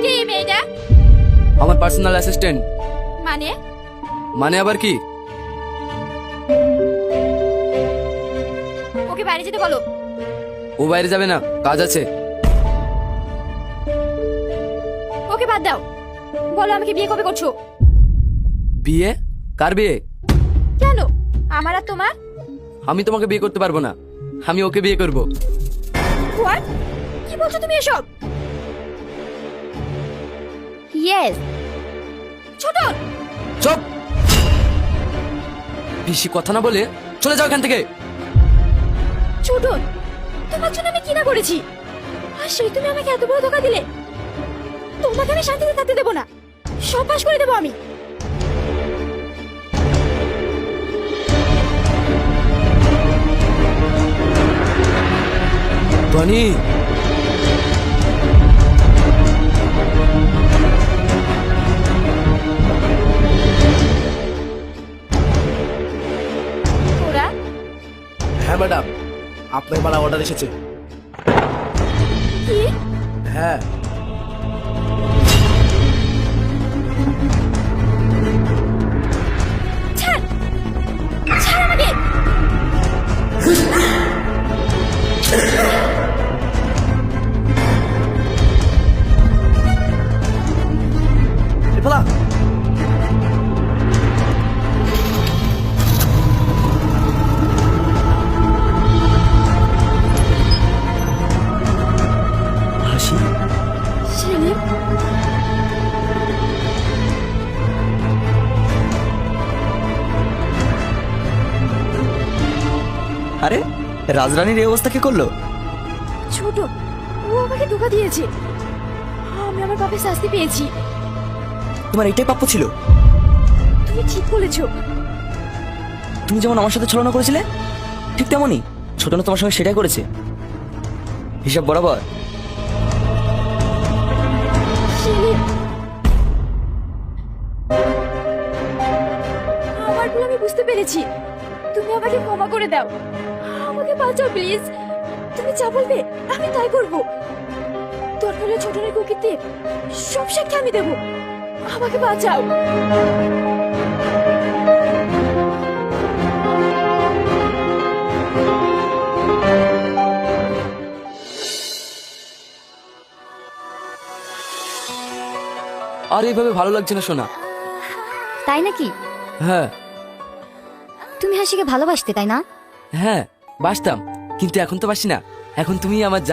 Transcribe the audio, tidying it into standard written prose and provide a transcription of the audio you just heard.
কে এই মেয়েটা? আমার পার্সোনাল অ্যাসিস্ট্যান্ট। মানে? মানে আবার কি? ওকে বাইরে যেতে বলো। ও বাইরে যাবে না, কাজ আছে। ওকে বাদ দাও, বলো আমাকে বিয়ে কবে করছো? বিয়ে? কার বিয়ে? কেন, আমার আর তোমার? আমি তোমাকে বিয়ে করতে পারবো না, আমি ওকে বিয়ে করব। হোয়াট? কি বলছো তুমি এসব? ইয়েস। ছোট, চুপ! বেশি কথা না বলে চলে যাও এখান থেকে। ছোট, তোমার জন্য আমি কি না করেছি, আর সেই তুমি আমাকে এত বড় ধোকা দিলে। তোমাকে আমি শান্তিতে থাকতে দেবো না, সব পাশ করে দেবো আমি। টনি, ওরা হ্যাঁ ম্যাডাম, আপনার মালা অর্ডার এসেছে। কি? হ্যাঁ। ছাড়, ছাড় আমাকে। রিফালা, হাসি। সেলিম, আরে রাজরানীর এই অবস্থা কে করলো? ছোট, ও আমাকে ধোকা দিয়েছে। আমি আমার বাপের শাস্তি পেয়েছি। তোমার এটাই প্রাপ্য ছিল। তুমি ঠিক বলেছো। তুমি যেমন আমার সাথে ছলনা করেছিলে, ঠিক তেমনই ছোটনা তোমার সঙ্গে সেটাই করেছে। হিসাব বরাবর। সেলিম, আমার ভুল আমি বুঝতে পেরেছি। তুমি আমাকে ক্ষমা করে দাও, আমাকে বাঁচাও প্লিজ। তুমি যা বলবে আমি তাই করব। দরকার হলে ছোটনের কুকিতে সব সাক্ষী আমি দেবো। আমাকে বাঁচাও। আর এইভাবে ভালো লাগছে না সোনা। তাই নাকি? হ্যাঁ তুমি হাসিকে ভালোবাসতে, তাই না? হ্যাঁ, বাসতাম, কিন্তু এখন তো বাসি না। এখন তুমি আমার